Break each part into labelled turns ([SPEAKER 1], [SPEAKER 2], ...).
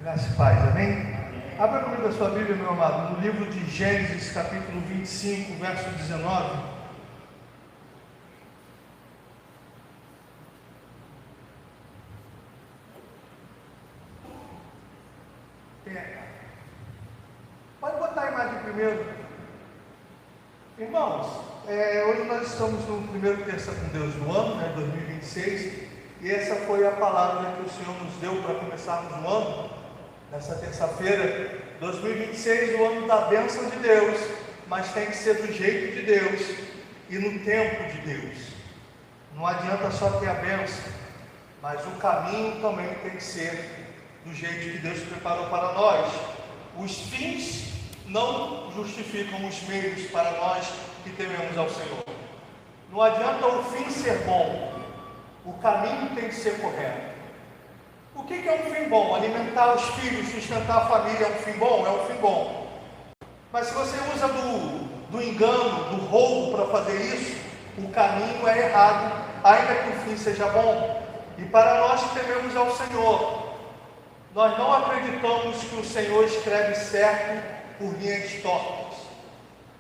[SPEAKER 1] Graça e paz, amém? Abra comigo a sua Bíblia, meu amado, no livro de Gênesis, capítulo 25, verso 19. Pode botar a imagem primeiro. Irmãos, hoje nós estamos no primeiro Terça com Deus do ano, 2026, e essa foi a palavra que o Senhor nos deu para começarmos o ano, nessa terça-feira. 2026, o ano da bênção de Deus, mas tem que ser do jeito de Deus e no tempo de Deus. Não adianta só ter a bênção, mas o caminho também tem que ser do jeito que Deus preparou para nós. Os fins não justificam os meios para nós que tememos ao Senhor. Não adianta o fim ser bom, o caminho tem que ser correto. O que é um fim bom? Alimentar os filhos, sustentar a família é um fim bom? É um fim bom. Mas se você usa do engano, do roubo para fazer isso, o caminho é errado, ainda que o fim seja bom. E para nós que tememos ao Senhor, nós não acreditamos que o Senhor escreve certo por linhas tortas.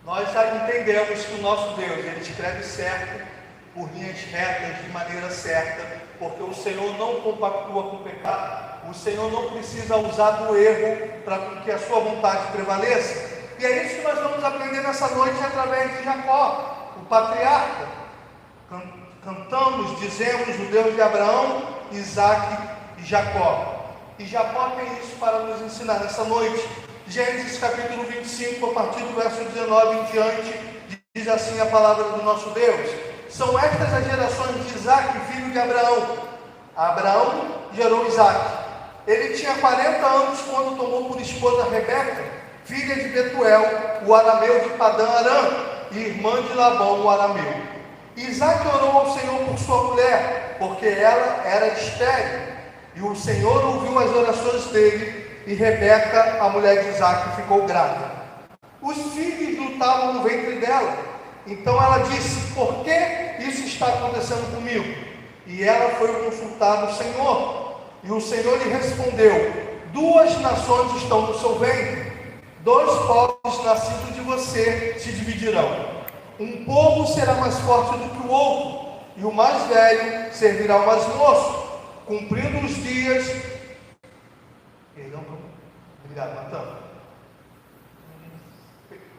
[SPEAKER 1] Nós já entendemos que o nosso Deus, Ele escreve certo por linhas retas, de maneira certa, porque o Senhor não compactua com o pecado. O Senhor não precisa usar do erro para que a sua vontade prevaleça. E é isso que nós vamos aprender nessa noite através de Jacó, o patriarca. Cantamos, dizemos o Deus de Abraão, Isaac e Jacó. E Jacó tem isso para nos ensinar nessa noite. Gênesis capítulo 25, a partir do verso 19 em diante, diz assim a palavra do nosso Deus: são estas as gerações de Isaac, filho de Abraão. Abraão gerou Isaac. Ele tinha 40 anos quando tomou por esposa Rebeca, filha de Betuel, o arameu de Padã Arã, e irmã de Labão, o arameu. Isaac orou ao Senhor por sua mulher, porque ela era estéril. E o Senhor ouviu as orações dele, e Rebeca, a mulher de Isaac, ficou grávida. Os filhos lutavam no ventre dela. Então ela disse: por que isso está acontecendo comigo? E ela foi consultar o Senhor. E o Senhor lhe respondeu: 2 nações estão no seu ventre, 2 povos nascidos de você se dividirão. Um povo será mais forte do que o outro, e o mais velho servirá ao mais moço. Cumprindo os dias... Obrigado, Natan.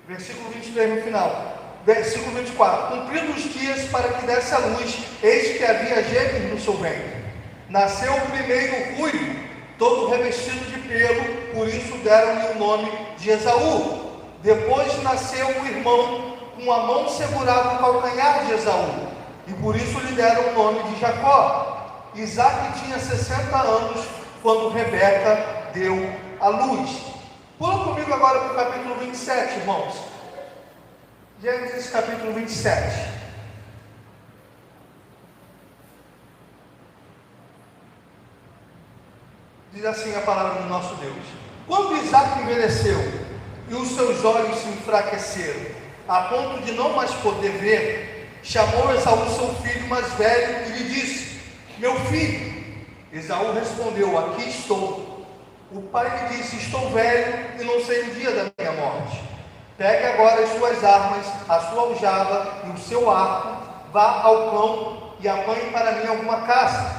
[SPEAKER 1] Versículo 23 no final. Versículo 24: cumprindo os dias para que desse a luz, eis que havia gêmeos no seu ventre. Nasceu o primeiro ruivo, todo revestido de pelo, por isso deram-lhe o nome de Esaú. Depois nasceu o irmão, com a mão segurava o calcanhar de Esaú, e por isso lhe deram o nome de Jacó. Isaac tinha 60 anos quando Rebeca deu a luz. Pula comigo agora para o capítulo 27, irmãos. Gênesis capítulo 27. Diz assim a palavra do nosso Deus: quando Isaac envelheceu e os seus olhos se enfraqueceram, a ponto de não mais poder ver, chamou Esaú seu filho mais velho e lhe disse: meu filho. Esaú respondeu: aqui estou. O pai lhe disse: estou velho e não sei o dia da minha morte. Pegue agora as suas armas, a sua aljava e o seu arco, vá ao campo e apanhe para mim alguma caça.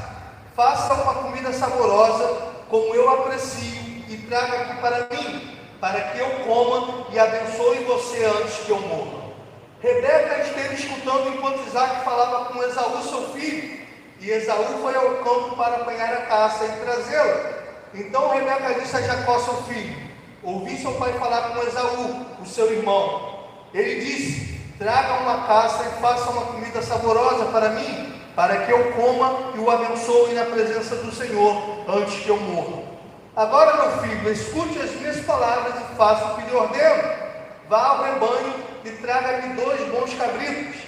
[SPEAKER 1] Faça uma comida saborosa, como eu aprecio, e traga aqui para mim, para que eu coma e abençoe você antes que eu morra. Rebeca esteve escutando enquanto Isaac falava com Esaú, seu filho, e Esaú foi ao campo para apanhar a caça e trazê-la. Então Rebeca disse a Jacó, seu filho: ouvi seu pai falar com Esaú, o seu irmão. Ele disse: traga uma caça e faça uma comida saborosa para mim, para que eu coma e o abençoe na presença do Senhor antes que eu morra. Agora, meu filho, escute as minhas palavras e faça o que lhe ordeno. Vá ao rebanho e traga-me 2 bons cabritos.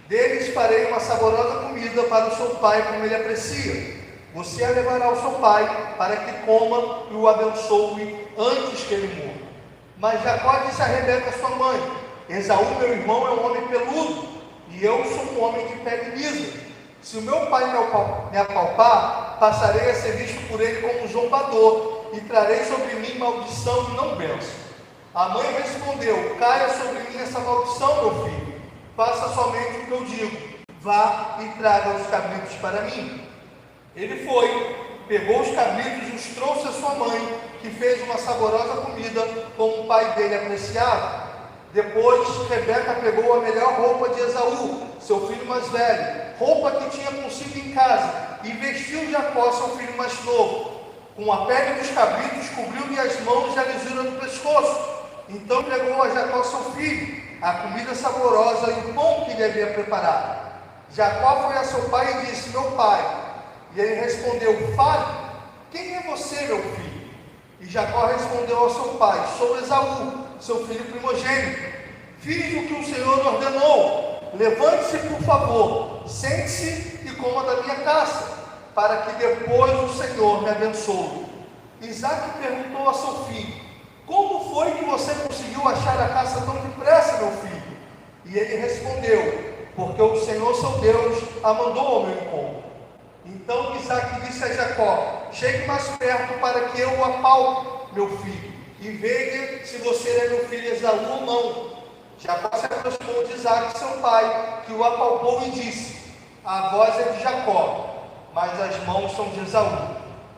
[SPEAKER 1] Deles farei uma saborosa comida para o seu pai, como ele aprecia. Você a levará ao seu pai, para que coma e o abençoe antes que ele morra. Mas Jacó disse a Rebeca, sua mãe: Esaú, meu irmão, é um homem peludo, e eu sou um homem de pele lisa. Se o meu pai me apalpar, passarei a ser visto por ele como um zombador, e trarei sobre mim maldição e não bênção. A mãe respondeu: caia sobre mim essa maldição, meu filho. Faça somente o que eu digo. Vá e traga os cabritos para mim. Ele foi, pegou os cabritos e os trouxe à sua mãe, que fez uma saborosa comida, como o pai dele apreciava. Depois, Rebeca pegou a melhor roupa de Esaú, seu filho mais velho, roupa que tinha consigo em casa, e vestiu Jacó, seu filho mais novo. Com a pele dos cabritos, cobriu-lhe as mãos e a lisura do pescoço. Então entregou a Jacó, seu filho, a comida saborosa e o pão que lhe havia preparado. Jacó foi a seu pai e disse: meu pai. E ele respondeu: fale, quem é você, meu filho? E Jacó respondeu ao seu pai: sou Esaú, seu filho primogênito. Fiz o que o Senhor ordenou. Levante-se, por favor, sente-se e coma da minha caça, para que depois o Senhor me abençoe. Isaac perguntou a seu filho: como foi que você conseguiu achar a caça tão depressa, meu filho? E ele respondeu: porque o Senhor, seu Deus, a mandou ao meu encontro. Então Isaac disse a Jacó: chegue mais perto para que eu o apalpe, meu filho, e veja se você é meu filho Esaú ou não. Jacó se aproximou de Isaac, seu pai, que o apalpou e disse: a voz é de Jacó, mas as mãos são de Esaú.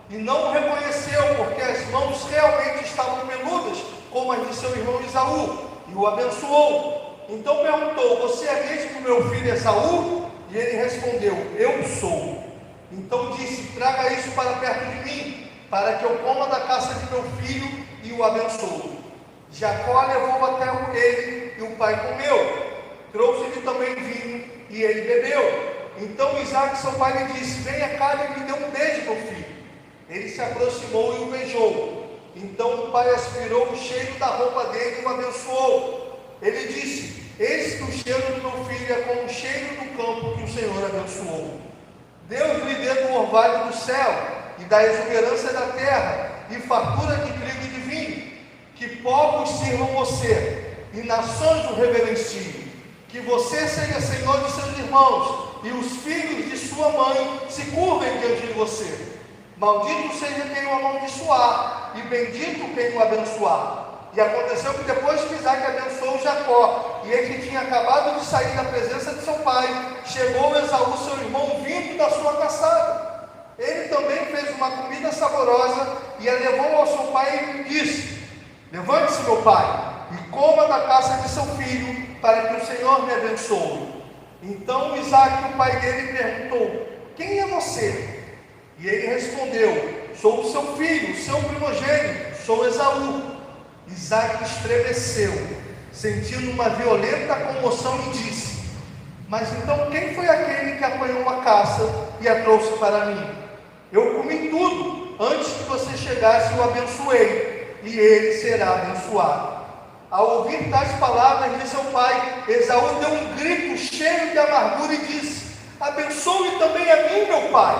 [SPEAKER 1] E não o reconheceu, porque as mãos realmente estavam peludas, como as de seu irmão Esaú, e o abençoou. Então perguntou: você é mesmo meu filho Esaú? E ele respondeu: eu sou. Então disse: traga isso para perto de mim, para que eu coma da caça de meu filho e o abençoo. Jacó levou até ele e o pai comeu. Trouxe-lhe também vinho e ele bebeu. Então Isaac, seu pai, lhe disse: venha cá e me dê um beijo, meu filho. Ele se aproximou e o beijou. Então o pai aspirou o cheiro da roupa dele e o abençoou. Ele disse: eis que o cheiro do meu filho é como o cheiro do campo que o Senhor abençoou. Deus lhe dê do orvalho do céu e da exuberância da terra, e fartura de trigo e de vinho. Que povos sirvam você, e nações o reverenciem. Que você seja senhor de seus irmãos, e os filhos de sua mãe se curvem diante de você. Maldito seja quem o amaldiçoar, e bendito quem o abençoar. E aconteceu que depois que Isaac abençoou Jacó, e ele tinha acabado de sair da presença de seu pai, chegou Esaú, seu irmão, vindo da sua caçada. Ele também fez uma comida saborosa e a levou ao seu pai e lhe disse: levante-se, meu pai, e coma da caça de seu filho, para que o Senhor me abençoe. Então Isaac, o pai dele, perguntou: quem é você? E ele respondeu: sou o seu filho, o seu primogênito, sou Esaú. Isaac estremeceu, sentindo uma violenta comoção, e disse: mas então quem foi aquele que apanhou a caça e a trouxe para mim? Eu comi tudo, antes que você chegasse eu abençoei, e ele será abençoado. Ao ouvir tais palavras de seu pai, Esaú deu um grito cheio de amargura e disse: abençoe também a mim, meu pai.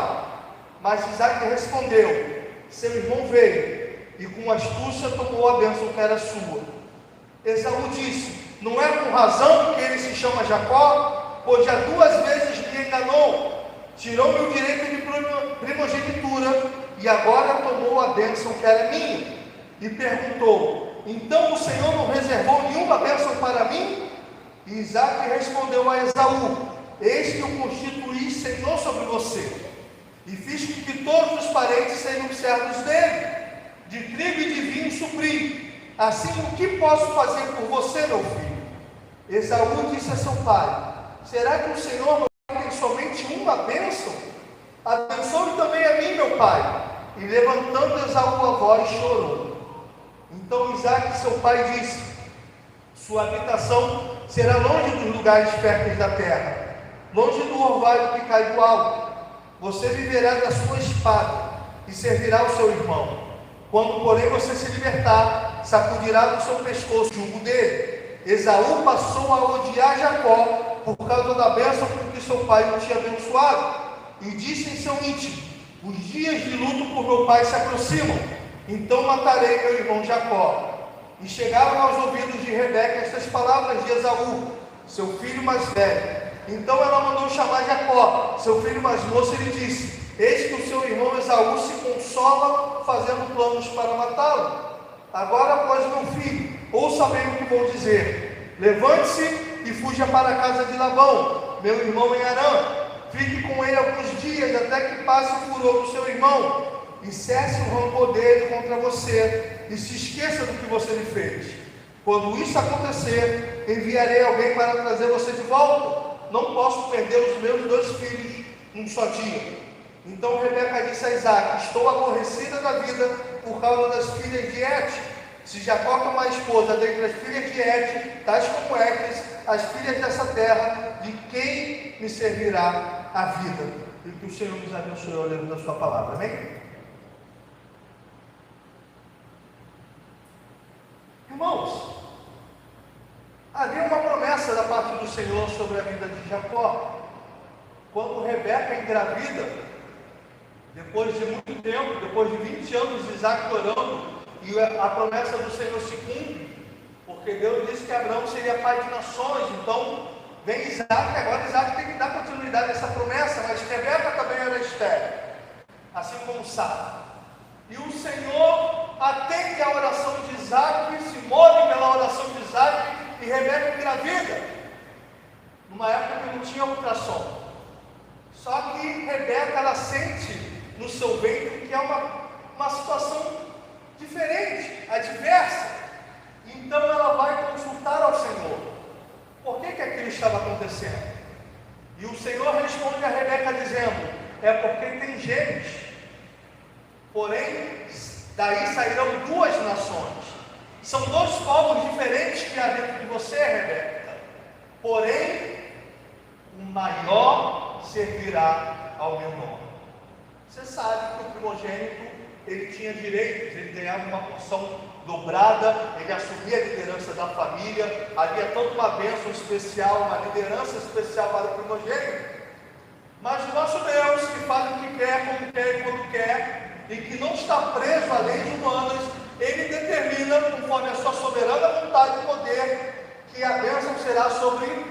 [SPEAKER 1] Mas Isaac respondeu: seu irmão veio, e com astúcia tomou a bênção que era sua. Esaú disse: não é com razão que ele se chama Jacó, pois já 2 vezes me enganou, tirou-me o direito de primogenitura, e agora tomou a bênção que era minha. E perguntou: então o Senhor não reservou nenhuma bênção para mim? E Isaac respondeu a Esaú: eis que eu constituí senhor sobre você, e fiz com que todos os parentes sejam servos dele. De trigo e de vinho supri. Assim, o que posso fazer por você, meu filho? Esaú disse a seu pai: será que o Senhor não tem somente uma bênção? Abençoe também a mim, meu pai. E levantando Esaú a voz, chorou. Então Isaac, seu pai, disse: sua habitação será longe dos lugares férteis da terra, longe do orvalho que cai do alto. Você viverá da sua espada e servirá o seu irmão. Quando, porém, você se libertar, sacudirá do seu pescoço o jugo dele. Esaú passou a odiar Jacó por causa da bênção com que seu pai o tinha abençoado, e disse em seu íntimo: os dias de luto por meu pai se aproximam, então matarei meu irmão Jacó. E chegaram aos ouvidos de Rebeca estas palavras de Esaú, seu filho mais velho. Então ela mandou chamar Jacó, seu filho mais moço, e lhe disse: eis que o seu irmão Esaú se consola fazendo planos para matá-lo. Agora, pois, meu filho, ouça bem o que vou dizer. Levante-se e fuja para a casa de Labão, meu irmão em Harã. Fique com ele alguns dias, até que passe o furor do seu irmão, e cesse o rancor dele contra você, e se esqueça do que você lhe fez. Quando isso acontecer, enviarei alguém para trazer você de volta. Não posso perder os meus 2 filhos num só dia. Então Rebeca disse a Isaac: estou aborrecida da vida por causa das filhas de Et. Se Jacó tomar esposa dentre as filhas de Et, tais como estas, as filhas dessa terra, de quem me servirá a vida? E que o Senhor nos abençoe ao ler da sua palavra. Amém? Irmãos, havia uma promessa da parte do Senhor sobre a vida de Jacó. Quando Rebeca engravida, depois de muito tempo, depois de 20 anos de Isaac orando, e a promessa do Senhor se cumpre, porque Deus disse que Abraão seria pai de nações. Então vem Isaac, agora Isaac tem que dar continuidade a essa promessa, mas Rebeca também era estéril, assim como Sara. E o Senhor atende a oração de Isaac, se move pela oração de Isaac, e Rebeca engravida, numa época que não tinha ultrassom. Só que Rebeca, ela sente no seu ventre que é uma situação diferente, adversa. Então ela vai consultar ao Senhor. Por que aquilo estava acontecendo? E o Senhor responde a Rebeca dizendo: é porque tem gêmeos. Porém, daí sairão 2 nações. São 2 povos diferentes que há dentro de você, Rebeca. Porém, o maior servirá ao menor. Você sabe que o primogênito, ele tinha direitos, ele ganhava uma porção dobrada, ele assumia a liderança da família, havia toda uma bênção especial, uma liderança especial para o primogênito. Mas o nosso Deus, que faz o que quer, como quer e quando quer, e que não está preso a leis humanas, ele determina, conforme a sua soberana vontade e poder, que a bênção será sobre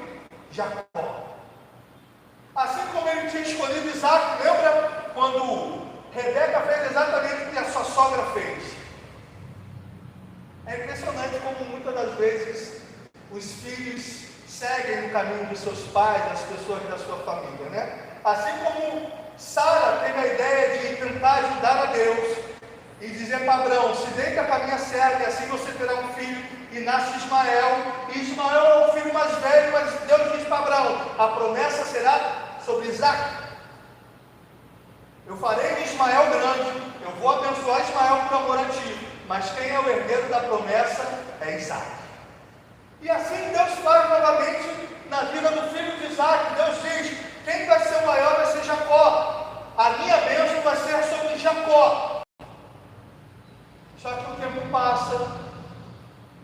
[SPEAKER 1] Jacó. Assim como ele tinha escolhido Isaac, lembra quando Rebeca fez exatamente o que a sua sogra fez? É impressionante como muitas das vezes os filhos seguem o caminho dos seus pais, das pessoas da sua família, né? Assim como Sara teve a ideia de tentar ajudar a Deus e dizer para Abraão: se deita com a minha serva e assim você terá um filho, e nasce Ismael. E Ismael é o filho mais velho, mas Deus diz para Abraão: a promessa será sobre Isaac. Eu farei de Ismael grande, eu vou abençoar Ismael por amor a ti, mas quem é o herdeiro da promessa é Isaac. E assim Deus faz novamente na vida do filho de Isaac. Deus diz: quem vai ser o maior vai ser Jacó, a minha bênção vai ser sobre Jacó. Só que o tempo passa.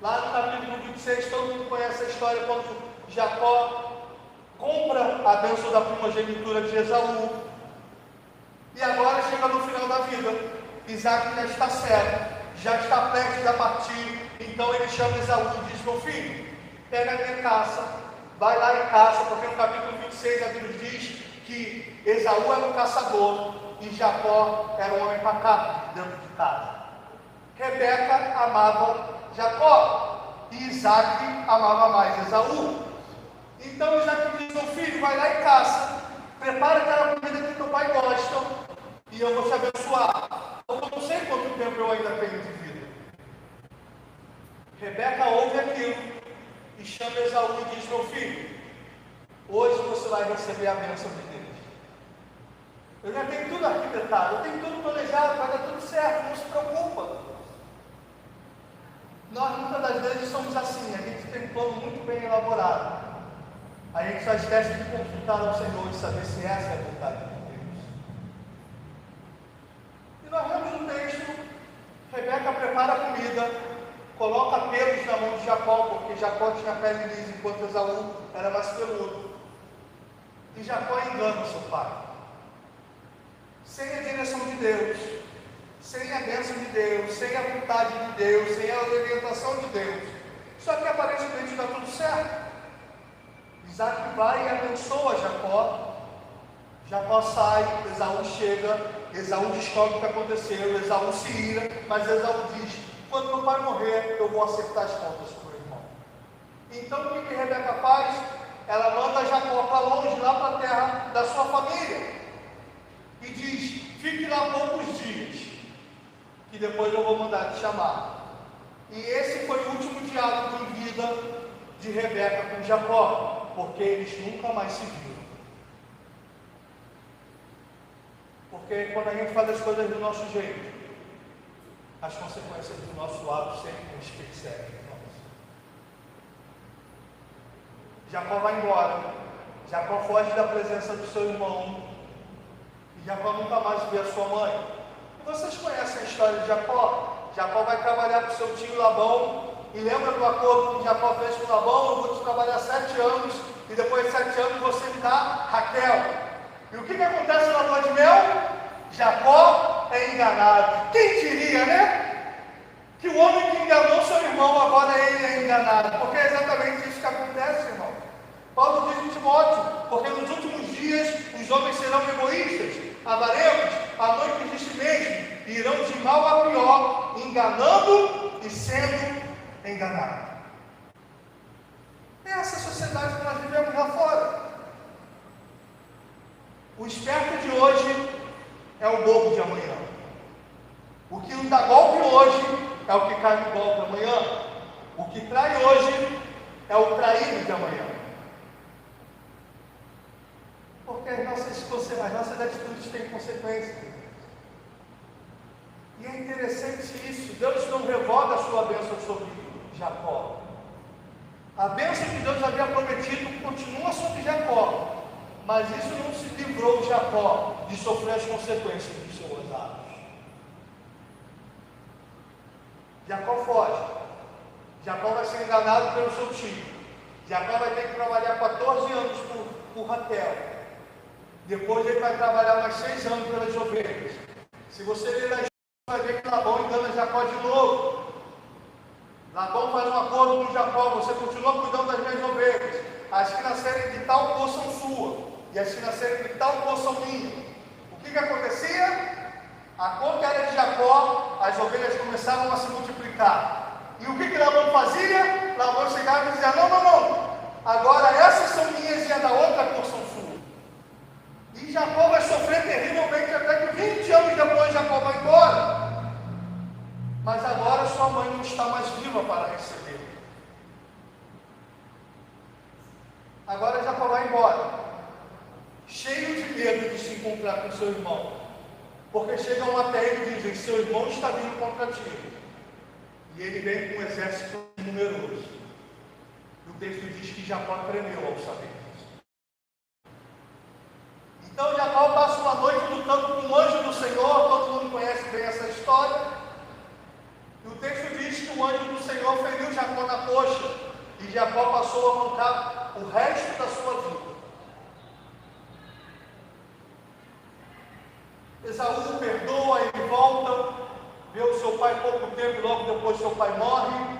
[SPEAKER 1] Lá no capítulo 26, todo mundo conhece a história, quando Jacó compra a bênção da primogenitura de Esaú. E agora chega no final da vida, Isaac já está cego, já está prestes a partir. Então ele chama Esaú e diz: meu filho, pega a minha caça, vai lá e caça, porque no capítulo 26 a Bíblia diz que Esaú era um caçador e Jacó era um homem pacato dentro de casa. Rebeca amava Jacó e Isaac amava mais Esaú. Então Isaac diz: meu filho, vai lá e caça, prepara aquela comida que teu pai gosta e eu vou te abençoar. Eu não sei quanto tempo eu ainda tenho de vida. Rebeca ouve aquilo e chama Esaú e diz: meu filho, hoje você vai receber a bênção de Deus. Eu já tenho tudo arquitetado, eu tenho tudo planejado, vai dar tudo certo, não se preocupa. Nós muitas das vezes somos assim, a gente tem um plano muito bem elaborado. A gente só esquece de consultar ao Senhor e saber se essa é a vontade de Deus. E nós vemos no texto, Rebeca prepara a comida, coloca pelos na mão de Jacó, porque Jacó tinha pele lisa, enquanto Esaú era mais peludo. E Jacó engana o seu pai. Sem a direção de Deus, sem a bênção de Deus, sem a vontade de Deus, sem a orientação de Deus. Só que aparentemente está tudo certo. Isaac vai e abençoa Jacó, Jacó sai, Esaú chega, Esaú descobre o que aconteceu, Esaú se ira, mas Esaú diz: quando meu pai morrer, eu vou acertar as contas com o meu irmão. Então o que Rebeca faz? Ela manda Jacó para longe, lá para a terra da sua família, e diz: fique lá poucos dias, que depois eu vou mandar te chamar. E esse foi o último diálogo em vida de Rebeca com Jacó, porque eles nunca mais se viram. Porque quando a gente faz as coisas do nosso jeito, as consequências do nosso ato sempre nos perseguem. Jacó vai embora, Jacó foge da presença do seu irmão, e Jacó nunca mais vê a sua mãe. E vocês conhecem a história de Jacó? Jacó vai trabalhar para o seu tio Labão, e lembra do acordo que Jacó fez com Labão? Eu vou te trabalhar 7 anos, e depois de 7 anos você me dá Raquel. E o que acontece na lua de mel? Jacó é enganado. Quem diria, né? Que o homem que enganou seu irmão, agora ele é enganado. Porque é exatamente isso que acontece, irmão. Paulo diz em Timóteo: porque nos últimos dias os homens serão egoístas, avarentos, amantes de si mesmos, e irão de mal a pior, enganando e sendo enganados. É essa sociedade que nós vivemos lá fora. O esperto de hoje é o bobo de amanhã. O que não dá golpe hoje é o que cai no golpe amanhã. O que trai hoje é o traído de amanhã. Porque as nossas atitudes têm consequências. E é interessante isso. Deus não revoga a sua bênção sobre Jacó. A bênção que Deus havia prometido continua sobre Jacó. Mas isso não se livrou Jacó de sofrer as consequências dos seus atos. Jacó foge. Jacó vai ser enganado pelo seu tio. Jacó vai ter que trabalhar 14 anos por Raquel. Depois ele vai trabalhar mais 6 anos pelas ovelhas. Se você ler a história, vai ver que Labão engana Jacó de novo. Labão faz um acordo com Jacó: você continua cuidando das minhas ovelhas. As que nascerem de tal cor são suas, e as que nascerem de tal cor são minhas. O que acontecia? A cor que era de Jacó, as ovelhas começavam a se multiplicar. E o que Labão fazia? Labão chegava e dizia: não, agora essas são minhas e a da outra cor são suas. E Jacó vai sofrer terrivelmente, até que 20 anos depois Jacó vai embora. Mas agora sua mãe não está mais viva para receber. Agora Jacó vai embora, cheio de medo de se encontrar com seu irmão. Porque chegam até ele e dizem: seu irmão está vindo contra ti. E ele vem com um exército numeroso. E o texto diz que Jacó tremeu ao saber disso. Então Jacó passa uma noite lutando com o anjo do Senhor. Todo mundo conhece bem essa história. E o texto diz que o anjo do Senhor feriu Jacó na coxa. E Jacó passou a mancar o resto da sua vida. Esaú perdoa, ele volta, vê o seu pai pouco tempo e logo depois seu pai morre.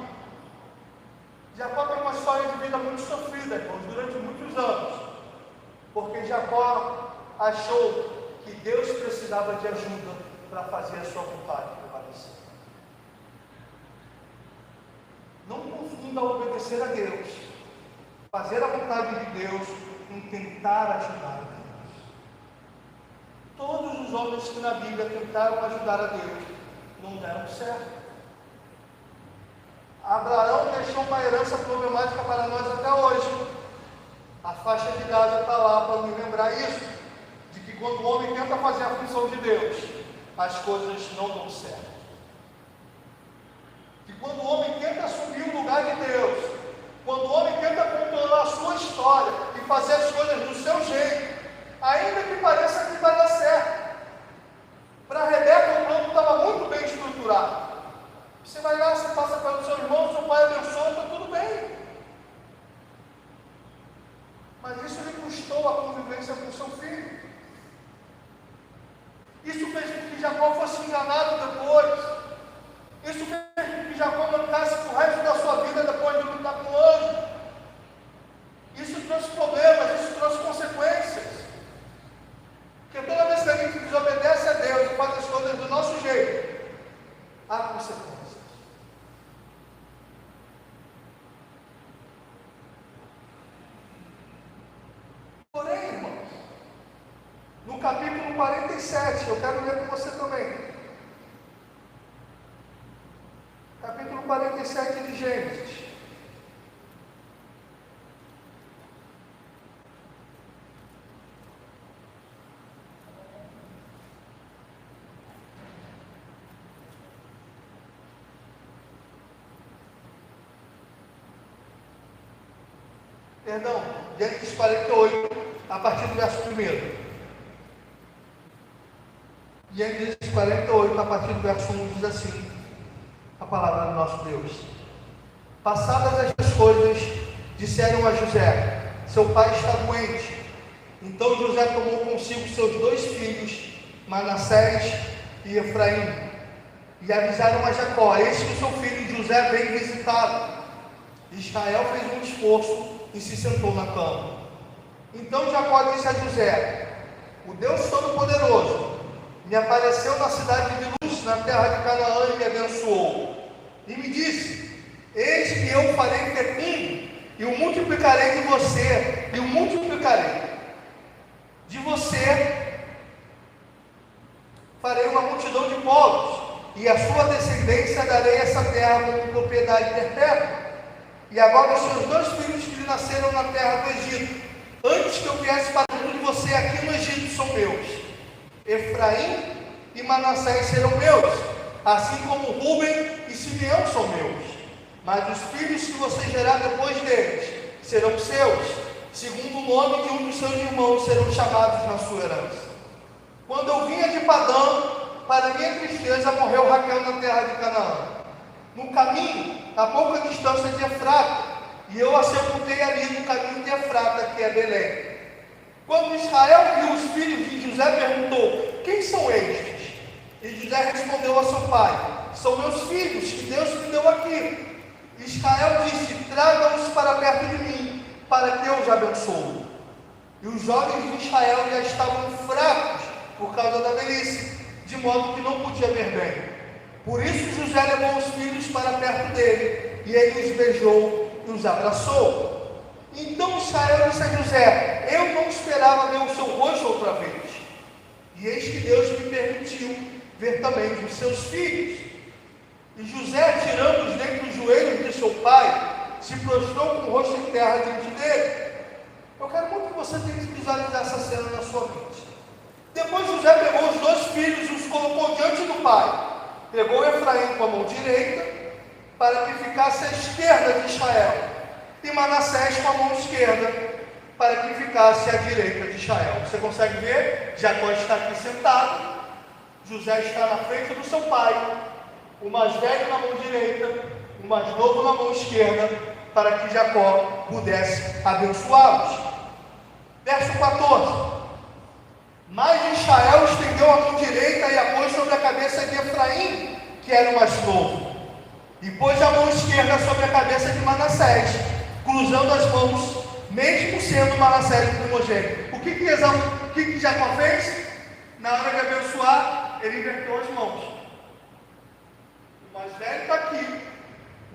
[SPEAKER 1] Jacó tem uma história de vida muito sofrida, irmãos, durante muitos anos. Porque Jacó achou que Deus precisava de ajuda para fazer a sua vontade prevalecer. Não confunda obedecer a Deus, fazer a vontade de Deus, em tentar ajudar a Deus. Todos os homens que na Bíblia tentaram ajudar a Deus não deram certo. Abraão deixou uma herança problemática para nós até hoje. A faixa de Gaza está lá para nos lembrar isso, de que quando o homem tenta fazer a função de Deus, as coisas não dão certo. Que quando o homem tenta assumir o lugar de Deus, quando o homem tenta controlar a sua história e fazer as coisas do seu jeito, ainda que pareça que vai dar certo. Para Rebeca o plano estava muito bem estruturado. Você vai lá, você passa pelo seu irmão, seu pai abençoa, está tudo bem. Mas isso lhe custou a convivência com seu filho. Isso fez com que Jacó fosse enganado depois. Isso fez com que Jacó mancasse o resto da sua vida depois de lutar com o anjo. Isso trouxe problemas, isso trouxe consequências. consequências. Porém, irmãos, no capítulo 47, eu quero ler com você também. Capítulo 47 de Gênesis. Perdão, Gênesis 48, a partir do verso 1. Gênesis 48, a partir do verso 1, diz assim a palavra do nosso Deus. Passadas estas coisas, disseram a José: seu pai está doente. Então José tomou consigo seus 2 filhos, Manassés e Efraim, e avisaram a Jacó: eis que o seu filho José vem visitá-lo. Israel fez um esforço e se sentou na cama. Então Jacó disse a José: o Deus Todo-Poderoso me apareceu na cidade de Luz, na terra de Canaã, e me abençoou. E me disse: eis que eu farei fecundo, e o multiplicarei de você, e o multiplicarei de você, farei uma multidão de povos, e a sua descendência darei essa terra como propriedade perpétua. E agora os seus 2 filhos que lhe nasceram na terra do Egito, antes que eu viesse para junto de você aqui no Egito, são meus. Efraim e Manassés serão meus, assim como Rúben e Simeão são meus. Mas os filhos que você gerar depois deles serão seus, segundo o nome de um dos seus irmãos serão chamados na sua herança. Quando eu vinha de Padã, para minha tristeza, morreu Raquel na terra de Canaã, no caminho, a pouca distância de Efrata, e eu a sepultei ali no caminho de Efrata, que é Belém. Quando Israel viu os filhos de José, perguntou: quem são estes? E José respondeu a seu pai: são meus filhos, que Deus me deu aqui. Israel disse: traga-os para perto de mim, para que eu os abençoe. E os jovens de Israel já estavam fracos por causa da velhice, de modo que não podia ver bem. Por isso José levou os filhos para perto dele, e ele os beijou e os abraçou. Então Israel disse a José: eu não esperava ver o seu rosto outra vez, e eis que Deus me permitiu ver também os seus filhos. E José, tirando-os dentre os joelhos de seu pai, se prostrou com o rosto em terra diante dele. Eu quero muito que você tenha que visualizar essa cena na sua mente. Depois José pegou os 2 filhos e os colocou diante do pai. Pegou Efraim com a mão direita, para que ficasse à esquerda de Israel, e Manassés com a mão esquerda, para que ficasse à direita de Israel. Você consegue ver? Jacó está aqui sentado, José está na frente do seu pai, o mais velho na mão direita, o mais novo na mão esquerda, para que Jacó pudesse abençoá-los. Verso 14. Mas Israel estendeu a mão direita e a pôs sobre a cabeça de Efraim, que era o mais novo, e pôs a mão esquerda sobre a cabeça de Manassés, cruzando as mãos, mesmo sendo Manassés o primogênito. O que Jacó fez? Na hora de abençoar, ele inverteu as mãos. O mais velho está aqui,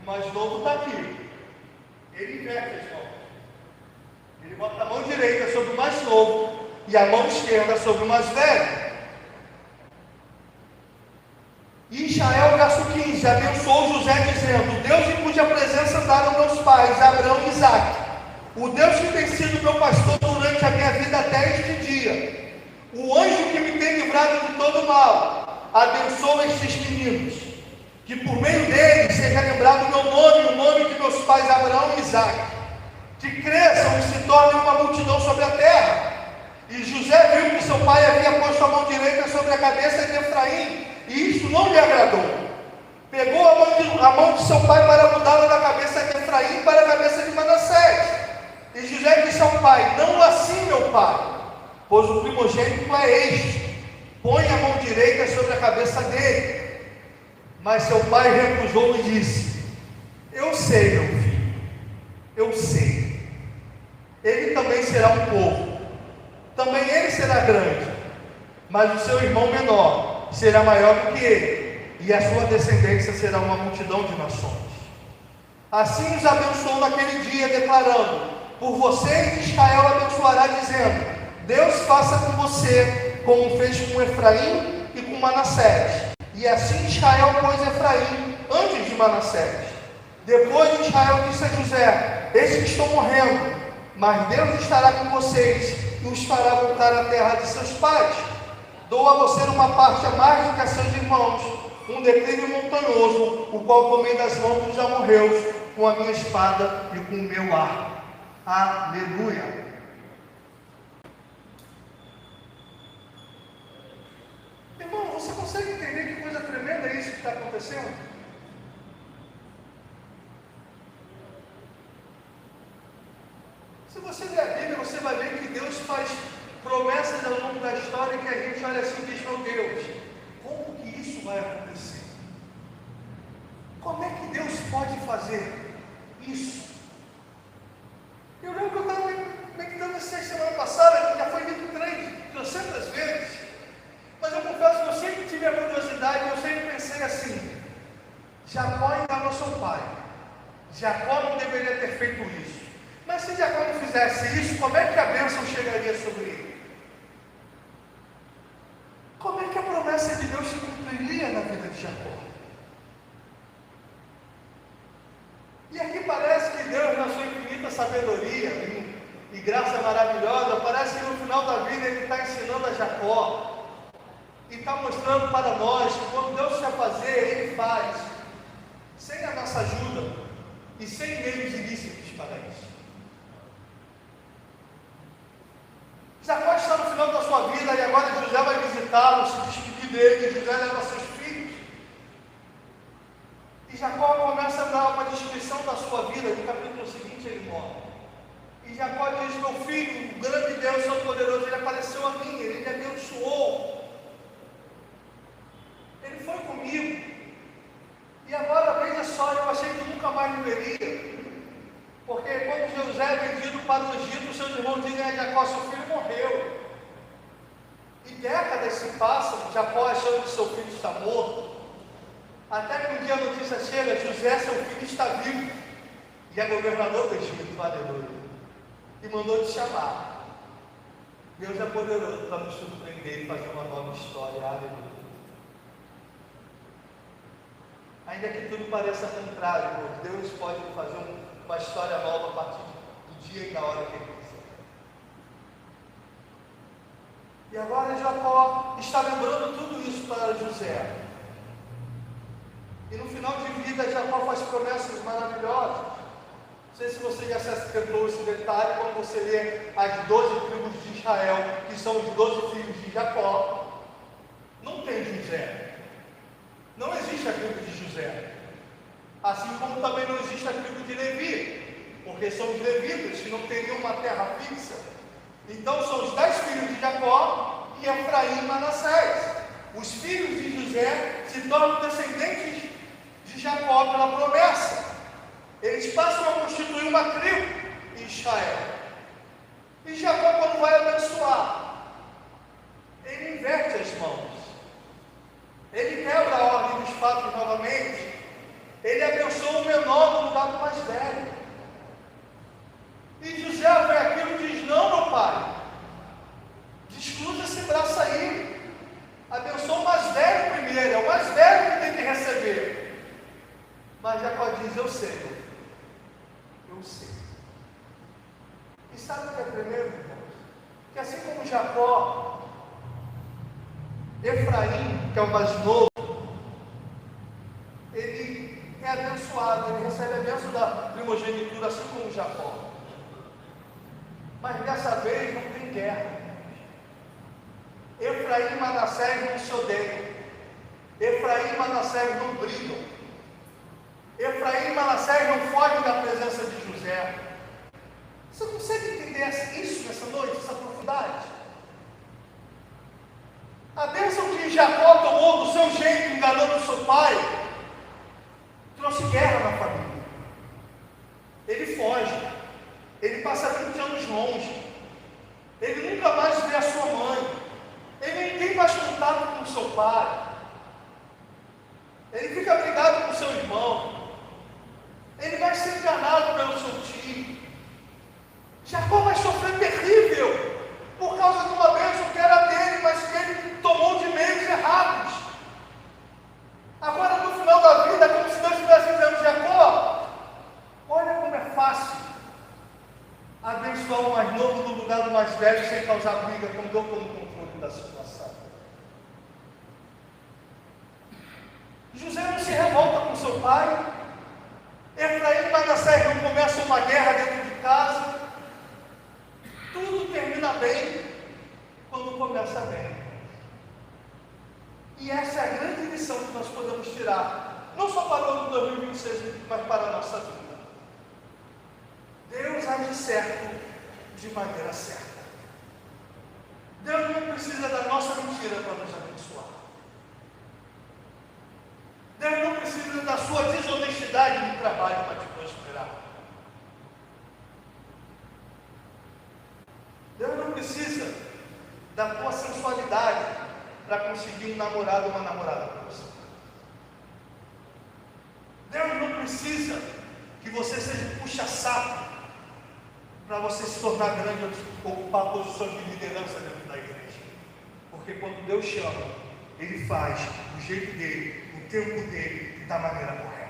[SPEAKER 1] o mais novo está aqui. Ele inverte as mãos. Ele bota a mão direita sobre o mais novo e a mão esquerda sobre o mais velho. E Israel, verso 15, abençoou José dizendo: Deus em cuja presença andaram meus pais, Abraão e Isaque, o Deus que tem sido meu pastor durante a minha vida até este dia, o anjo que me tem livrado de todo mal, abençoa estes meninos, que por meio deles seja lembrado o meu nome e o nome de meus pais Abraão e Isaque, que cresçam e se tornem uma multidão sobre a terra. E José viu que seu pai havia posto a mão direita sobre a cabeça de Efraim, e isso não lhe agradou. Pegou a mão de seu pai para mudá-la da cabeça de Efraim para a cabeça de Manassés. E José disse ao pai: não assim, meu pai, pois o primogênito é este, põe a mão direita sobre a cabeça dele. Mas seu pai recusou e disse: eu sei, meu filho, eu sei. Ele também será um povo, também ele será grande, mas o seu irmão menor será maior do que ele, e a sua descendência será uma multidão de nações. Assim os abençoou naquele dia, declarando: por vocês Israel abençoará, dizendo: Deus faça com você como fez com Efraim e com Manassés. E assim Israel pôs Efraim antes de Manassés. Depois Israel disse a José: eis que estou morrendo, mas Deus estará com vocês e os fará voltar à terra de seus pais. Dou a você uma parte a mais do que a seus irmãos, um declive montanhoso, o qual tomei das mãos dos amorreus, com a minha espada e com o meu arco. Aleluia. Irmão, você consegue entender que coisa tremenda é isso que está acontecendo? Se você ler a Bíblia, você vai ver que Deus faz promessas ao longo da história que a gente olha assim e diz: meu Deus, como que isso vai acontecer? Como é que Deus pode fazer isso? Eu lembro que eu estava meditando essa semana passada, que já foi dito 300 vezes, mas eu confesso que eu sempre tive a curiosidade, eu sempre pensei assim: Jacó enganou seu pai, Jacó não deveria ter feito isso. Mas se Jacó não fizesse isso, como é que a bênção chegaria sobre ele? Como é que a promessa de Deus se cumpriria na vida de Jacó? E aqui parece que Deus, na sua infinita sabedoria e graça maravilhosa, parece que no final da vida Ele está ensinando a Jacó e está mostrando para nós que quando Deus quer fazer, Ele faz, sem a nossa ajuda e sem meios ilícitos para isso. Jacó está no final da sua vida e agora José vai visitá-lo, se despedir dele, e José leva seus filhos. E Jacó começa a dar uma descrição da sua vida. No capítulo seguinte ele morre. E Jacó diz: meu filho, o grande Deus Todo-Poderoso, ele apareceu a mim, ele me abençoou, ele foi comigo. E agora veja só, eu achei que nunca mais me veria. Porque quando José é vendido para o Egito, seus irmãos dizem a Jacó: seu filho morreu. E décadas se passam, Jacó achando que seu filho está morto, até que um dia a notícia chega: José, seu filho está vivo, e é governador do Egito, aleluia, e mandou te chamar. Deus é poderoso para nos surpreender e fazer uma nova história, aleluia. Ainda que tudo pareça contrário, Deus pode fazer uma história nova a partir do dia e da hora que Ele quiser. E agora Jacó está lembrando tudo isso para José. E no final de vida, Jacó faz promessas maravilhosas. Não sei se você já se atentou esse detalhe quando você lê as 12 tribos de Israel, que são os 12 filhos de Jacó. Não tem José. Não existe a tribo de José. Assim como também não existe a tribo de Levi, porque são os levitas que não teriam uma terra fixa. Então são os 10 filhos de Jacó e Efraim e Manassés. Os filhos de José se tornam descendentes de Jacó pela promessa. Eles passam a constituir uma tribo em Israel. E Jacó, quando vai abençoar, ele inverte as mãos. Ele quebra a ordem dos fatos novamente. Ele abençoa o menor no lugar do mais velho. E José vê aquilo e diz: não, meu pai, descruza esse braço aí, abençoa o mais velho primeiro, é o mais velho que tem que receber. Mas Jacó diz: eu sei, meu filho, eu sei. E sabe o que é tremendo, irmãos? Que assim como Jacó, Efraim, que é o mais novo, ele é abençoado, ele recebe a bênção da primogenitura, assim como Jacó. Mas dessa vez não tem guerra. Efraim e Manassés não se odeiam. Efraim e Manassés não brigam. Efraim e Manassés não fogem da presença de José. Você consegue entender isso nessa noite, essa profundidade? A bênção que Jacó tomou do seu jeito, enganando o seu pai, trouxe guerra na família. Ele foge. Ele passa 20 anos longe. Ele nunca mais vê a sua mãe. Ele nem tem mais contato com o seu pai. irmão. Ele vai ser enganado pelo seu tio. Jacó vai sofrer terrível por causa de uma bênção que era dele, mas que ele tomou de meios errados. Agora, no final da vida, é como se Deus estivesse dizendo: Jacó, olha como é fácil abençoar o mais novo no lugar do mais velho sem causar briga, como deu todo o controle da situação. José não se revolta com seu pai. Efraim e Manassés não começam uma guerra dentro de casa. Tudo termina bem quando começa bem. E essa é a grande lição que nós podemos tirar, não só para o ano de 2026, mas para a nossa vida. Deus age certo de maneira certa. Deus não precisa da nossa mentira para nos abençoar. Deus não precisa da sua desonestidade no trabalho para te prosperar. Deus não precisa da tua sensualidade para conseguir um namorado ou uma namorada para você. Deus não precisa que você seja puxa-saco para você se tornar grande ou ocupar posições de liderança dentro da igreja. Porque quando Deus chama, Ele faz do jeito dele, no tempo dele e da maneira correta.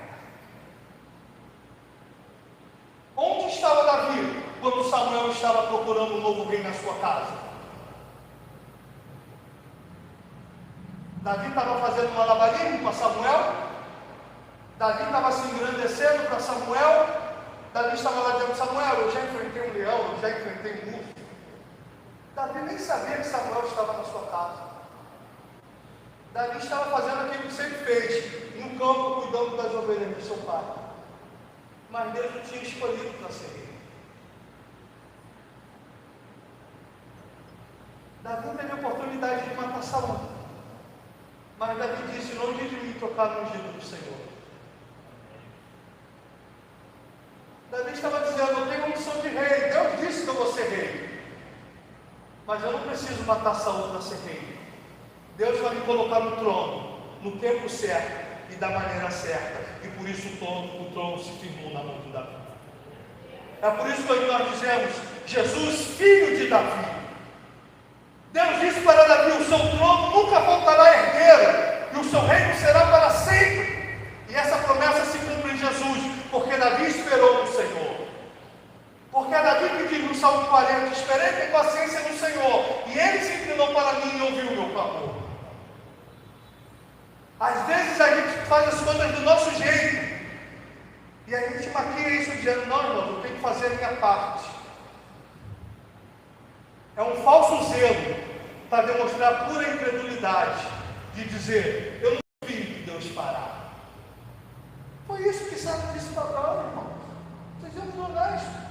[SPEAKER 1] Onde estava Davi quando Samuel estava procurando um novo rei na sua casa? Davi estava fazendo malabarismo para Samuel? Davi estava se engrandecendo para Samuel? Davi estava lá dizendo: Samuel, eu já enfrentei um leão, eu já enfrentei um urso. Davi nem sabia que Samuel estava na sua casa. Davi estava fazendo aquilo que sempre fez, no campo, cuidando das ovelhas de seu pai. Mas Deus o tinha escolhido para ser rei. Davi teve a oportunidade de matar Saul. Mas Davi disse: longe de mim tocar no ungido do Senhor. Davi estava dizendo: eu tenho uma missão de rei. Deus disse que eu vou ser rei. Mas eu não preciso matar Saul para ser rei. Deus vai me colocar no trono, no tempo certo e da maneira certa. E por isso o trono se firmou na mão de Davi. É por isso que nós dizemos: Jesus, filho de Davi. Deus disse para Davi: o seu trono nunca faltará herdeiro, e o seu reino será para sempre. E essa promessa se cumpre em Jesus, porque Davi esperou no Senhor. Porque é Davi que diz no Salmo 40: esperei com paciência no Senhor, e Ele se inclinou para mim e ouviu o meu clamor. Às vezes a gente faz as coisas do nosso jeito, e a gente maquia isso dizendo: não, irmão, eu tenho que fazer a minha parte. É um falso zelo para demonstrar pura incredulidade, de dizer: eu não vi que Deus fará. Foi isso que Sara disse para Abraão, irmão. Sejamos honestos.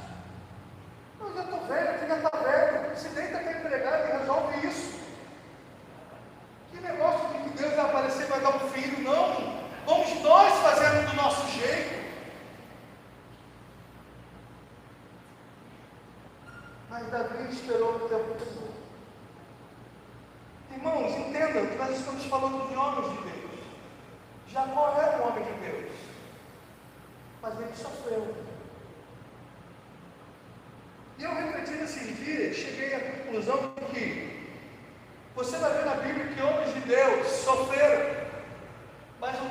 [SPEAKER 1] Eu já estou velho, tu já está velho. Se deita com a empregada e resolve isso. Que negócio de que Deus vai aparecer e vai dar um filho? Não. Vamos nós fazendo do nosso jeito. Mas Davi esperou o tempo todo. Irmãos, entendam que nós estamos falando de homens de Deus. Jacó era um homem de Deus, mas ele sofreu. E eu refleti nesses dias, cheguei à conclusão de que você vai ver na Bíblia que homens de Deus sofreram, mas o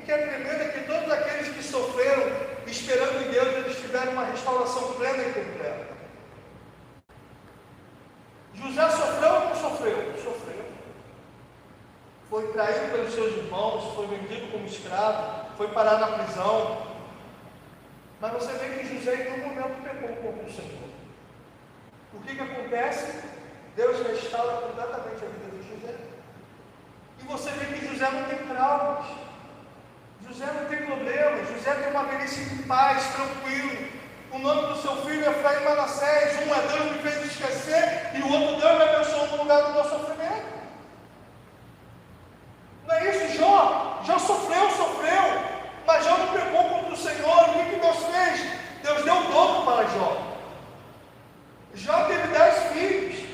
[SPEAKER 1] que é tremendo é que todos aqueles que sofreram, esperando em Deus, eles tiveram uma restauração plena e completa. José sofreu ou não sofreu? Sofreu. Foi traído pelos seus irmãos, foi vendido como escravo, foi parar na prisão. Mas você vê que José em nenhum momento pecou contra o Senhor. O que acontece? Deus restaura completamente a vida de José. E você vê que José não tem traumas. José não tem problemas. José tem uma velhice em paz, tranquilo. O nome do seu filho é Efraim e Manassés. Um é Deus me fez esquecer, e o outro Deus me abençoou no lugar do meu sofrimento. Não é isso? Jó sofreu, mas Jó não pecou contra o Senhor. O que Deus fez? Deus deu o dobro para Jó. Jó teve 10 filhos,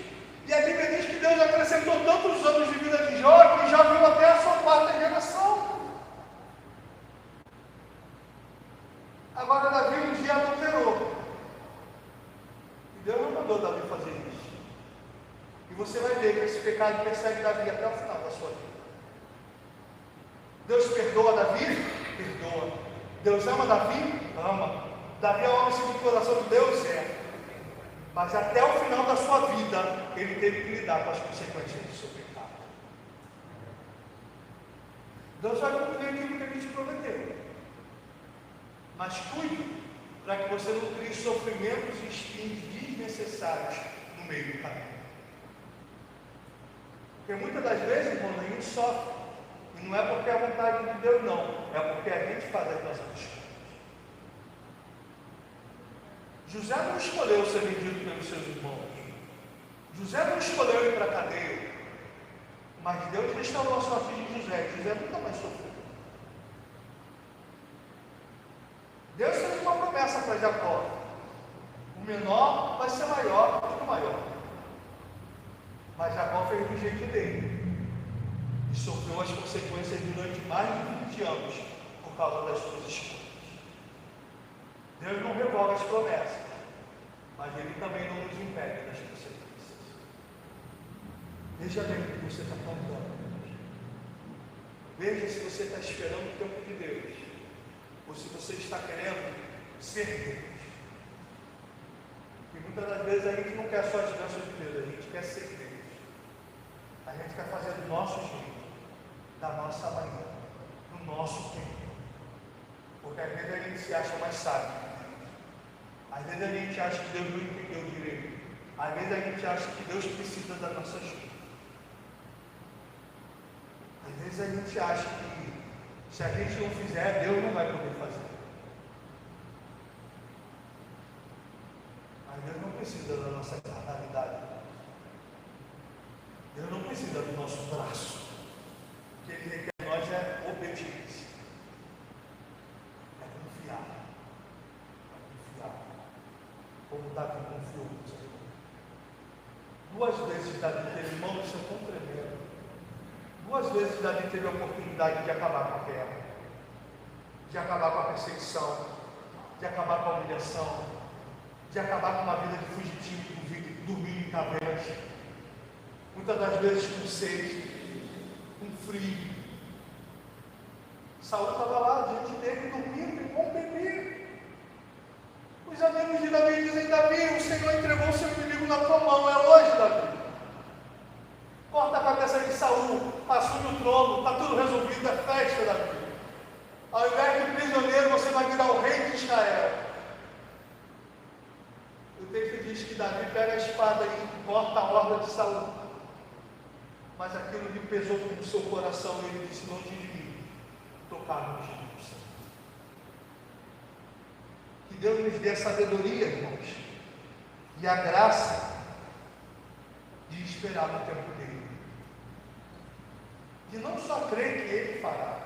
[SPEAKER 1] e a Bíblia diz que Deus acrescentou tantos anos de vida de Jó, que Jó viu até a sua quarta geração. Agora Davi um dia adulterou. E Deus não mandou Davi fazer isso. E você vai ver que esse pecado persegue Davi até o final da sua vida. Deus perdoa Davi? Perdoa. Deus ama Davi? Ama. Davi é um homem segundo o coração de Deus? É. Mas até o final da sua vida, ele teve que lidar com as consequências do seu pecado. Deus vai cumprir aquilo que ele te prometeu. Mas cuide para que você não crie sofrimentos e espinhos desnecessários no meio do caminho. Porque muitas das vezes, irmão, a gente sofre. E não é porque é a vontade de Deus, não. É porque a gente faz as nossas escolhas. José não escolheu ser vendido pelos seus irmãos. José não escolheu ir para a cadeia. Mas Deus restaurou a sorte de José. José nunca mais sofreu. Deus fez uma promessa para Jacó. O menor vai ser maior do que o maior. Mas Jacó fez do jeito dele. E sofreu as consequências durante mais de 20 anos por causa das suas escolhas. Deus não revoga as promessas, mas Ele também não nos impede das consequências. Veja bem o que você está contando. Veja se você está esperando o tempo de Deus, ou se você está querendo ser Deus. E muitas das vezes a gente não quer só as bênçãos de Deus, a gente quer ser Deus. A gente quer fazer do nosso jeito, da nossa maneira, no nosso tempo. Porque às vezes a gente se acha mais sábio. Às vezes a gente acha que Deus não entendeu direito. Às vezes a gente acha que Deus precisa da nossa ajuda. Às vezes a gente acha que se a gente não fizer, Deus não vai poder fazer. Mas Deus não precisa da nossa carnalidade. Deus não precisa do nosso braço. O que Ele requer de nós é obediência. É confiar. Como Davi confiou no Senhor. 2 vezes Davi teve, irmão, isso é tão tremendo. 2 vezes Davi teve a oportunidade de acabar com a guerra, de acabar com a perseguição, de acabar com a humilhação, de acabar com uma vida de fugitivo, dormir em cavernas, muitas das vezes com sede, com frio. Saul estava lá diante dele, dormindo com bebê. Os amigos de Davi dizem: Davi, o Senhor entregou o seu inimigo na tua mão, é hoje, Davi. Corta a cabeça de Saul, assume o trono, está tudo resolvido, é festa, Davi. Ao invés de prisioneiro, você vai virar o rei de Israel. O texto diz que Davi pega a espada e corta a horda de Saul. Mas aquilo lhe pesou no seu coração e ele disse: longe de mim tocar no ungido do Senhor. Que Deus nos dê a sabedoria, irmãos, e a graça de esperar no tempo dele. De não só crer que Ele fará,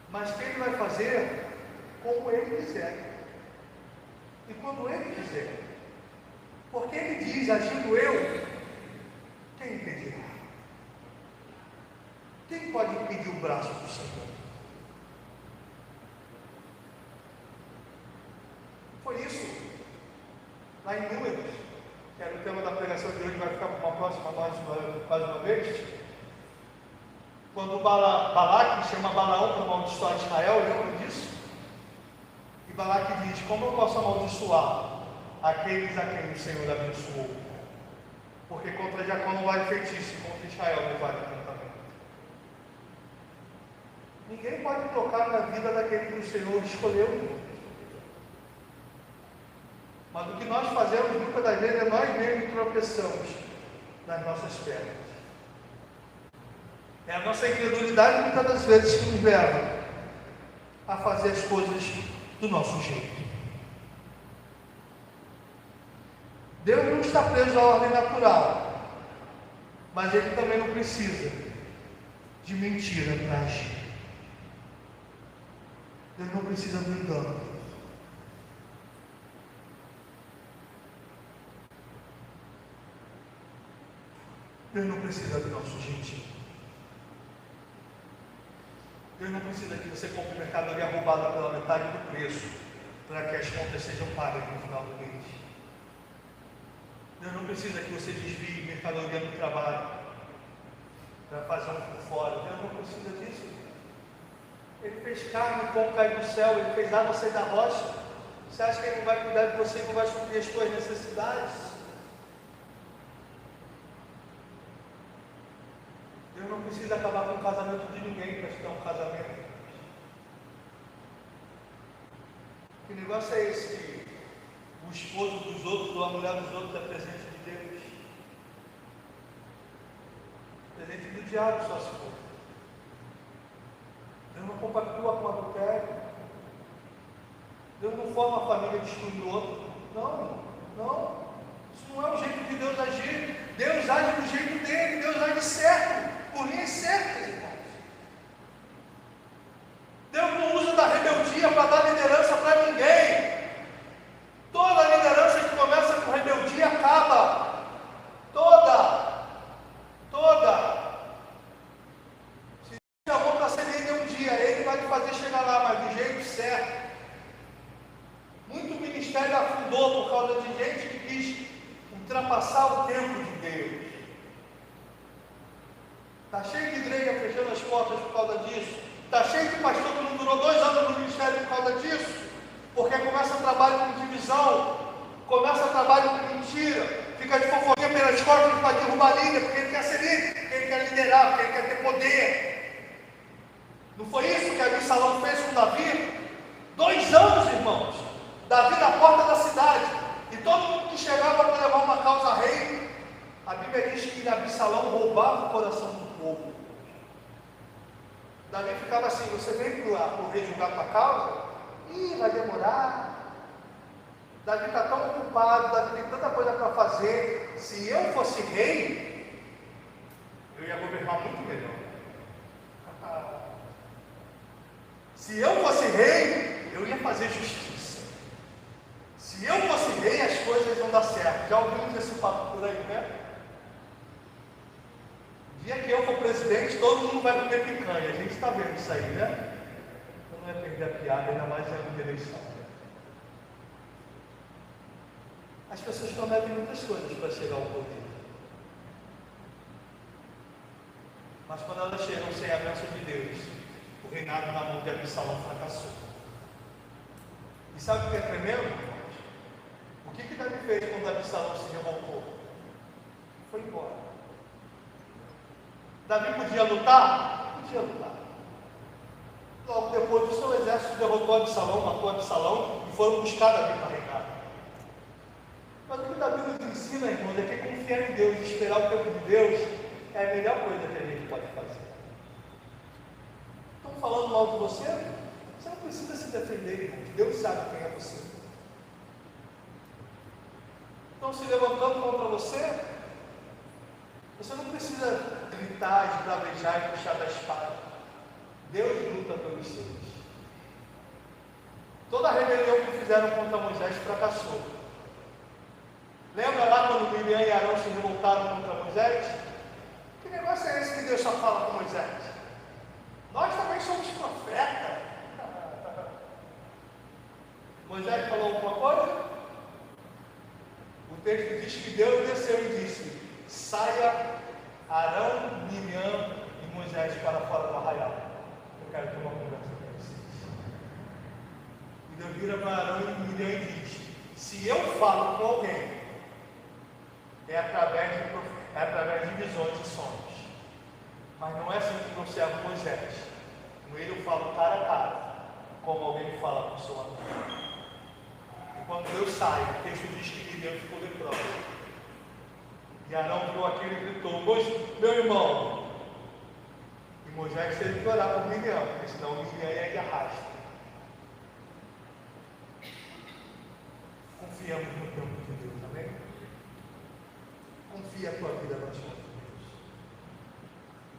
[SPEAKER 1] mas que Ele vai fazer como Ele quiser. E quando Ele quiser. Porque Ele diz: agindo eu, quem impedirá? Quem pode impedir o braço do Senhor? Foi isso, lá em Números, que era o tema da pregação de hoje, vai ficar para uma próxima mais uma vez. Quando Balaque chama Balaão para amaldiçoar Israel, lembra disso? E Balaque diz: como eu posso amaldiçoar aqueles a quem o Senhor abençoou? Porque contra Jacó não vale feitiço, contra Israel não vale encantamento. Ninguém pode tocar na vida daquele que o Senhor escolheu. Mas o que nós fazemos muitas das vezes é nós mesmos que tropeçamos nas nossas pernas. É a nossa incredulidade muitas das vezes que nos leva a fazer as coisas do nosso jeito. Deus não está preso à ordem natural, mas Ele também não precisa de mentira para agir. Deus não precisa do engano. Deus não precisa do nosso jeitinho. Deus não precisa que você compre mercadoria roubada pela metade do preço, para que as contas sejam pagas no final do mês. Deus não precisa que você desvie mercadoria do trabalho, para fazer um por fora. Deus não precisa disso. Ele fez carne e pão cair do céu, Ele fez água sair da rocha. Você acha que Ele não vai cuidar de você e não vai suprir as suas necessidades? Deus não precisa acabar com o casamento de ninguém para te dar um casamento. Que negócio é esse que o esposo dos outros ou a mulher dos outros é presente de Deus? Presente do diabo só se for. Deus não compactua com adultério. Deus não forma a família destruindo o outro. Não, não. Isso não é o jeito de Deus agir. Deus age do jeito dele. Deus age certo, por linhas certas, irmãos. Deus não usa da rebeldia para dar liderança para ninguém. Toda liderança que começa com rebeldia acaba. Toda. Se chamou para ser líder um dia, Ele vai te fazer chegar lá, mas do jeito certo. Muito ministério afundou por causa de gente que quis ultrapassar o tempo de Deus. Está cheio de igreja fechando as portas por causa disso. Está cheio de pastor que não durou 2 anos no ministério por causa disso. Porque começa trabalho com divisão, começa trabalho com mentira, fica de fofoquinha pelas costas para derrubar a líder, porque ele quer ser líder, porque ele quer liderar, porque ele quer ter poder. Não foi isso que Absalão fez com Davi? 2 anos, irmãos. Davi na porta da cidade, e todo mundo que chegava para levar uma causa a rei, a Bíblia diz que Absalão roubava o coração do povo. Davi ficava assim: você vem para o rei julgar tua causa? Ih, vai demorar. Davi está tão ocupado, Davi tem tanta coisa para fazer. Se eu fosse rei, eu ia governar muito melhor. Se eu fosse rei, eu ia fazer justiça. Se eu fosse rei, as coisas iam dar certo. Já ouvimos esse papo por aí, né? O dia que eu for presidente, todo mundo vai comer picanha. A gente está vendo isso aí, né? Eu não ia perder a piada, ainda mais em eleição. As pessoas prometem muitas coisas para chegar ao poder. Mas quando elas chegam sem a bênção de Deus, o reinado na mão de Absalão fracassou. E sabe o que é tremendo, irmãos? O que Davi fez quando Absalão se revoltou? Foi embora. Davi podia lutar? Podia lutar. Logo depois, o seu exército derrotou Absalão, matou Absalão e foram buscar Davi para reinar. Mas o que Davi nos ensina, irmãos, é que confiar em Deus e esperar o tempo de Deus é a melhor coisa que a gente pode fazer. Estão falando mal de você? Você não precisa se defender, irmãos. Deus sabe quem é você. Estão se levantando contra você? Você não precisa gritar, esbravejar e puxar da espada. Deus luta pelos seus. Toda a rebelião que fizeram contra Moisés fracassou. Lembra lá quando Miriam e Arão se revoltaram contra Moisés? Que negócio é esse que Deus só fala com Moisés? Nós também somos profetas. Moisés falou alguma coisa? O texto diz que Deus desceu e disse: saia Arão, Miriam e Moisés para fora do arraial. Eu quero ter uma conversa com vocês. E Deus vira para Arão e Miriam e diz: se eu falo com alguém, é através de visões e sonhos. Mas não é assim que eu servo Moisés. Com ele eu falo cara a cara, como alguém fala com o seu amigo. E quando Deus sai, o texto diz que Miriam ficou leprosa. E Arão viu aquilo e gritou: meu irmão. E Moisés teve que orar por Miriam, porque senão Miriam ia de arrasto. Confiamos no tempo de Deus, amém? Confia a tua vida nas mãos de Deus.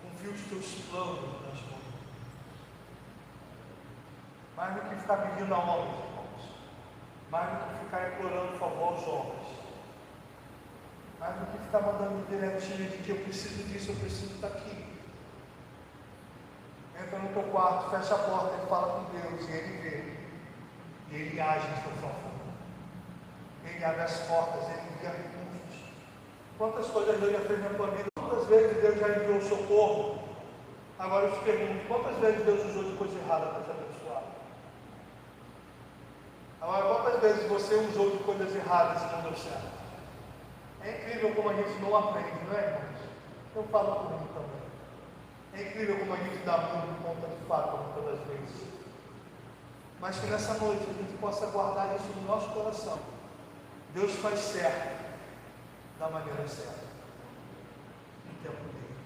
[SPEAKER 1] Confia os teus planos nas mãos de Deus. Mais do que ficar pedindo a homens, irmãos. Mais do que ficar implorando favor aos homens. Mais do que ficar mandando direitinho de que eu preciso disso, eu preciso daquilo. entra no teu quarto, fecha a porta e fala com Deus, e Ele vê, e Ele age em seu favor. Ele abre as portas, Ele envia recursos. Quantas coisas Deus já fez na tua vida? Quantas vezes Deus já enviou socorro? Agora eu te pergunto, quantas vezes Deus usou de coisa errada para te abençoar? Agora, quantas vezes você usou de coisas erradas e não deu certo? É incrível como a gente não aprende, não é, irmãos? Eu falo por mim também. É incrível como a gente dá muito conta de fato muitas das vezes. Mas que nessa noite a gente possa guardar isso no nosso coração. Deus faz certo da maneira certa, no tempo dele.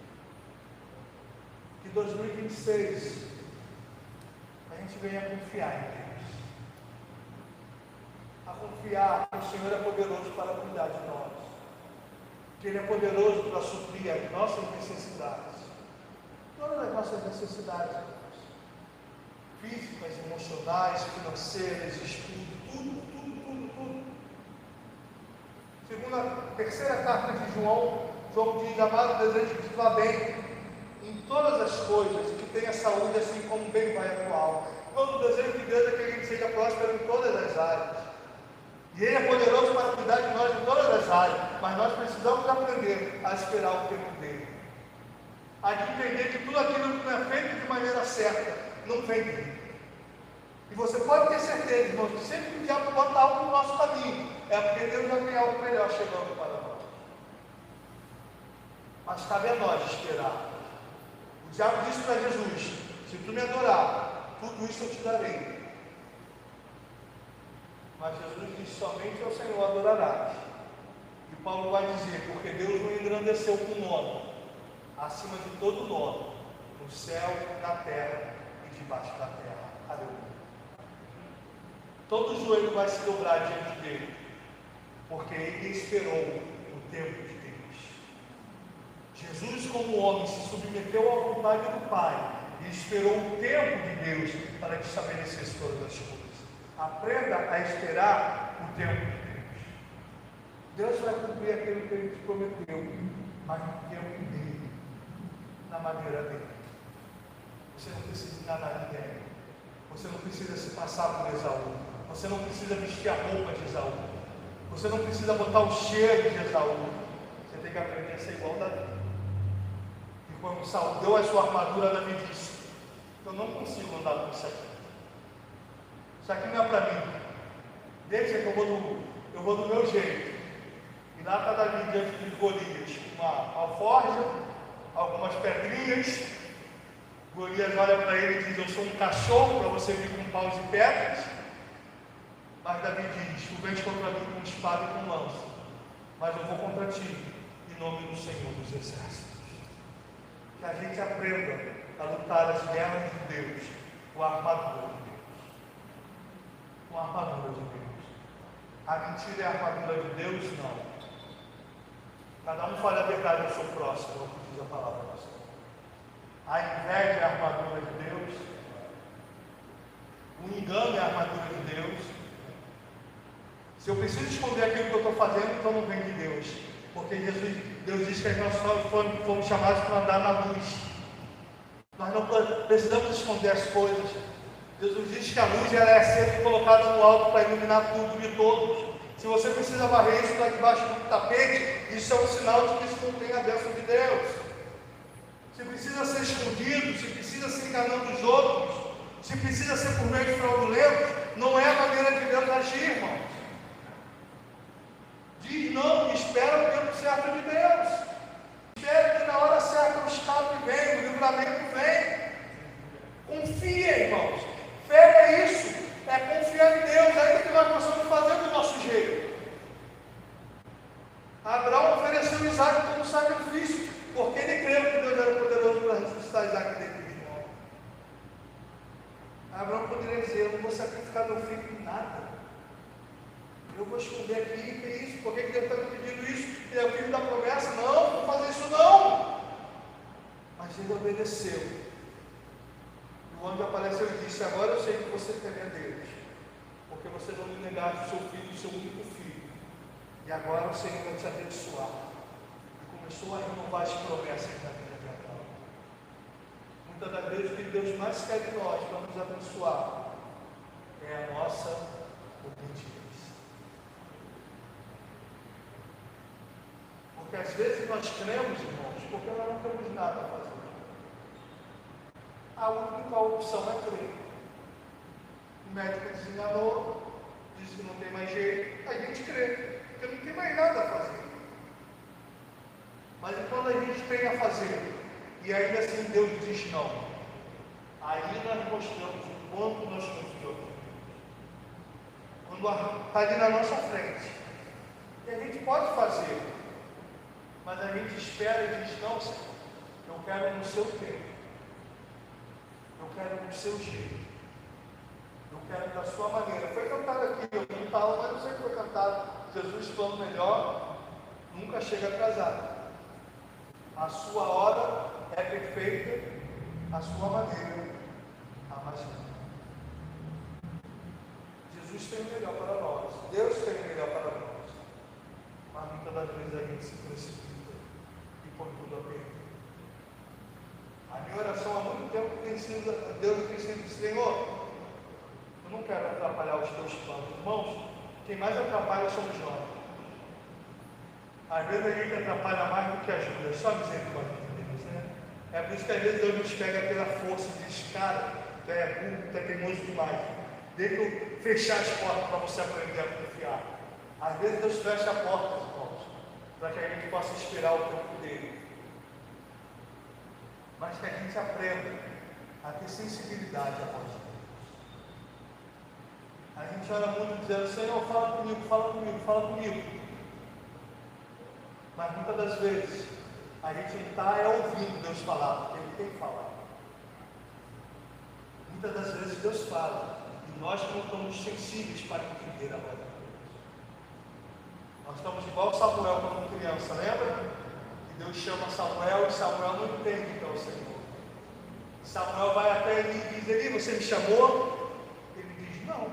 [SPEAKER 1] Que 2026 a gente venha a confiar em Deus, a confiar que o Senhor é poderoso para cuidar de nós, que Ele é poderoso para suprir as nossas necessidades, todas as nossas necessidades, físicas, emocionais, financeiras, estudo, tudo. Segundo a terceira carta de João, João diz: amado, desejo que te vá bem em todas as coisas, e que tenha saúde, assim como bem vai a tua alma. Todo o desejo de Deus é que Ele seja próspero em todas as áreas. E Ele é poderoso para cuidar de nós em todas as áreas, mas nós precisamos aprender a esperar o tempo dele. A de entender que tudo aquilo que não é feito de maneira certa, não vem dele. E você pode ter certeza, irmãos, que sempre que o diabo bota algo no nosso caminho, é porque Deus já tem algo melhor chegando para nós. Mas cabe a nós esperar. O diabo disse para Jesus: se tu me adorar, tudo isso eu te darei. Mas Jesus disse: somente ao Senhor adorarás. E Paulo vai dizer: porque Deus o engrandeceu com nome, acima de todo nome, no céu, na terra e debaixo da terra. Aleluia. Todo joelho vai se dobrar diante dele, porque ele esperou o tempo de Deus. Jesus, como homem, se submeteu à vontade do Pai e esperou o tempo de Deus para que estabelecesse todas as coisas. Aprenda a esperar o tempo de Deus. Deus vai cumprir aquilo que Ele te prometeu, mas no tempo dele, na maneira dele. Você não precisa enganar ninguém. Você não precisa se passar por Esaú. Você não precisa vestir a roupa de Esaú. Você não precisa botar o cheiro de Esaú. Você tem que aprender a ser igual a Davi. E quando Saul deu a sua armadura, Davi disse: eu não consigo andar com isso aqui. Isso aqui não é para mim. Deixa que eu vou do meu jeito. E lá está Davi diante de Golias, uma alforja, algumas pedrinhas. Golias olha para ele e diz: eu sou um cachorro para você vir com paus e pedras. Mas Davi diz: tu vens contra mim com espada e com lança, mas eu vou contra ti em nome do Senhor dos Exércitos. Que a gente aprenda a lutar as guerras de Deus com a armadura de Deus. Com a armadura de Deus. A mentira é a armadura de Deus? Não. Cada um fala a verdade ao seu próximo, é o que diz a palavra do Senhor. A inveja é a armadura de Deus. O engano é a armadura de Deus. Se eu preciso esconder aquilo que eu estou fazendo, então não vem de Deus. Porque Deus diz que nós fomos chamados para andar na luz. Nós não precisamos esconder as coisas. Jesus diz que a luz ela é sempre colocada no alto para iluminar tudo e todos. Se você precisa varrer isso para debaixo do tapete, isso é um sinal de que isso não tem a bênção de Deus. Se precisa ser escondido, se precisa ser enganando os outros, se precisa ser por meio de fraudulentos, não é a maneira de Deus agir, irmãos. Diz não e espera o tempo certo de Deus. Espera que na hora certa o escape vem, o livramento vem. Confia, irmãos. Fé é isso. É confiar em Deus. É isso que nós possamos fazer do nosso jeito. Abraão ofereceu Isaac como sacrifício, porque ele creu que Deus era poderoso para ressuscitar Isaac dentre os mortos. Abraão poderia dizer: eu não vou sacrificar meu filho em nada. Eu vou esconder aqui, que é isso? Por que Deus está me pedindo isso? Ele é o filho da promessa? Não, não vou fazer isso não. Mas ele obedeceu. E o anjo apareceu e disse: agora eu sei que você teme a Deus, porque você não me negaste o seu filho, o seu único filho. E agora o Senhor vai te abençoar. E começou a renovar as promessas da vida de Abraão. Muitas das vezes o que Deus mais quer de nós para nos abençoar é a nossa obediência. Porque às vezes nós cremos, irmãos, porque nós não temos nada a fazer. A única opção é crer. O médico desenganou, disse que não tem mais jeito, a gente crê, porque não tem mais nada a fazer. Mas quando a gente tem a fazer, e ainda assim Deus diz não, aí nós mostramos o quanto nós confiamos. Quando está ali na nossa frente, e a gente pode fazer, mas a gente espera e diz, não, Senhor, eu quero no seu tempo, eu quero no seu jeito, eu quero da sua maneira. Foi cantado aqui, eu não estava, mas não sei que foi cantado. Jesus, plano melhor, nunca chega atrasado. A sua hora é perfeita, a sua maneira a mais linda. Jesus tem o melhor para nós, Deus tem o melhor para nós, mas muitas das vezes a gente se precipita e põe tudo a perder. A minha oração há muito tempo tem sido, Deus tem sido, Senhor, eu não quero atrapalhar os teus planos. Irmãos, quem mais atrapalha somos nós. Às vezes a gente atrapalha mais do que ajuda, é só misericórdia de Deus, né? É por isso que às vezes Deus nos pega pela força e diz, cara, tu é burro, tu é teimoso demais. Deixa eu fechar as portas para você aprender a confiar. Às vezes Deus fecha a porta, irmãos, para que a gente possa esperar o tempo dele. Mas que a gente aprenda a ter sensibilidade à voz de Deus. A gente ora muito dizendo, Senhor, fala comigo, fala comigo, fala comigo. Mas muitas das vezes a gente está ouvindo Deus falar, porque Ele tem que falar. Muitas das vezes Deus fala, e nós não estamos sensíveis para entender a voz de Deus. Nós estamos igual Samuel quando criança, lembra? Que Deus chama Samuel e Samuel não entende que é o Senhor. Samuel vai até ele e diz, Eli, você me chamou? Ele diz, não.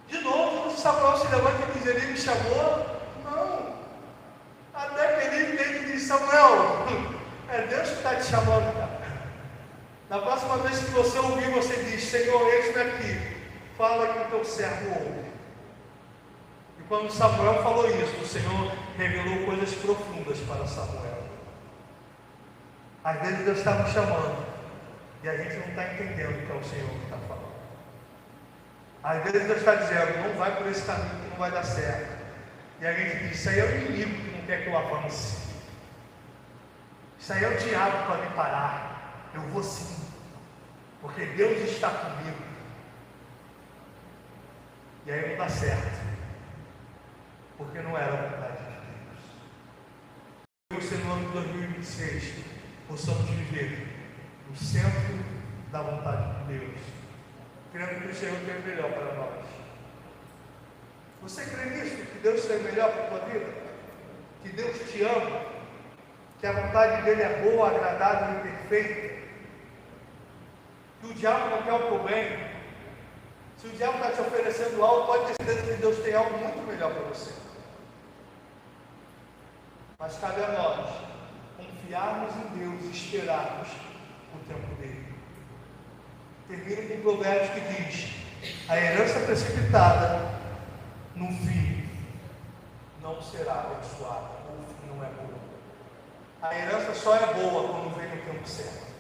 [SPEAKER 1] De novo, Samuel se levanta e diz, Eli me chamou? Não. Até que ele entende e diz, Samuel, é Deus que está te chamando, cara. Na próxima vez que você ouvir, você diz, Senhor, eis-me aqui, fala que o teu servo ouve. E quando Samuel falou isso, o Senhor revelou coisas profundas para Samuel. Às vezes Deus está nos chamando e a gente não está entendendo que é o Senhor que está falando. Às vezes Deus está dizendo, não vai por esse caminho que não vai dar certo. E a gente diz, isso aí é o inimigo que não quer que eu avance. Isso aí é o diabo para me parar. Eu vou sim, porque Deus está comigo. E aí não dá certo, porque não era a vontade de Deus. Que no ano de 2026 possamos viver no centro da vontade de Deus, crendo que o Senhor tem o melhor para nós. Você crê nisso? Que Deus tem o melhor para a tua vida? Que Deus te ama? Que a vontade dele é boa, agradável e perfeita? Que o diabo não quer o teu bem? Se o diabo está te oferecendo algo, pode ter certeza que Deus tem algo muito melhor para você. Mas cabe a nós confiarmos em Deus e esperarmos o tempo dele. Termino com Provérbios que diz, a herança precipitada no fim não será abençoada, o fim não é bom. A herança só é boa quando vem no tempo certo.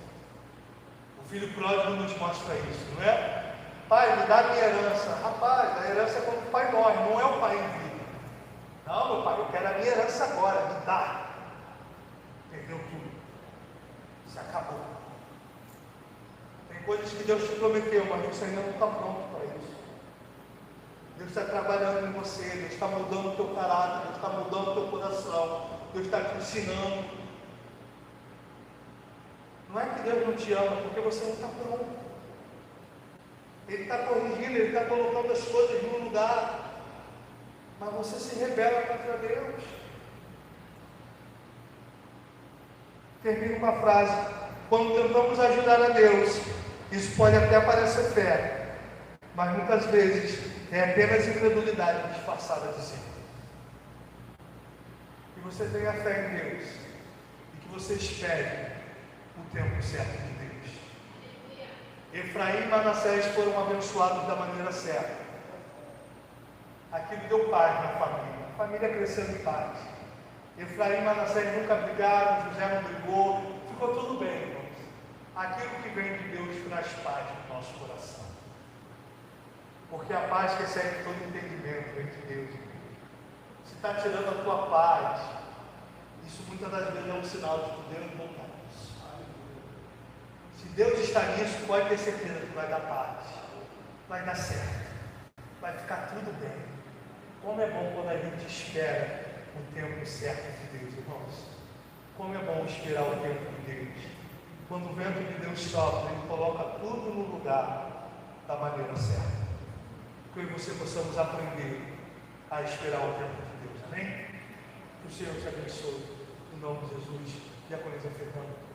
[SPEAKER 1] O filho pródigo nos mostra isso, não é? Pai, me dá a minha herança. Rapaz, a herança é quando o pai morre, não é o pai em vida. Não, meu pai, eu quero a minha herança agora, me dá. Perdeu tudo. Se acabou. Tem coisas que Deus te prometeu, mas você ainda não está pronto para isso. Deus está trabalhando em você, Deus está mudando o teu caráter, Deus está mudando o teu coração, Deus está te ensinando. Não é que Deus não te ama, porque você não está pronto. Ele está corrigindo, Ele está colocando as coisas no lugar, mas você se rebela contra Deus. Termino com a frase, quando tentamos ajudar a Deus, isso pode até parecer fé, mas muitas vezes é apenas incredulidade disfarçada de sempre. Que você tenha fé em Deus e que você espere o tempo certo de Deus. Efraim e Manassés foram abençoados da maneira certa. Aquilo deu paz na família. A família cresceu em paz. Efraim e Manassés nunca brigaram, José não brigou, ficou tudo bem, irmãos. Aquilo que vem de Deus traz paz no nosso coração. Porque a paz que excede todo entendimento vem de Deus. Se está tirando a tua paz, isso muitas das vezes é um sinal de que Deus não está nisso. Se Deus está nisso, pode ter certeza que vai dar paz, vai dar certo, vai ficar tudo bem. Como é bom quando a gente espera o tempo certo de Deus, irmãos. Como é bom esperar o tempo de Deus. Quando o vento de Deus sopra, Ele coloca tudo no lugar da maneira certa. Que eu e você possamos aprender a esperar o tempo de Deus. Amém? Que o Senhor te abençoe. Em nome de Jesus. Diaconisa Fernanda.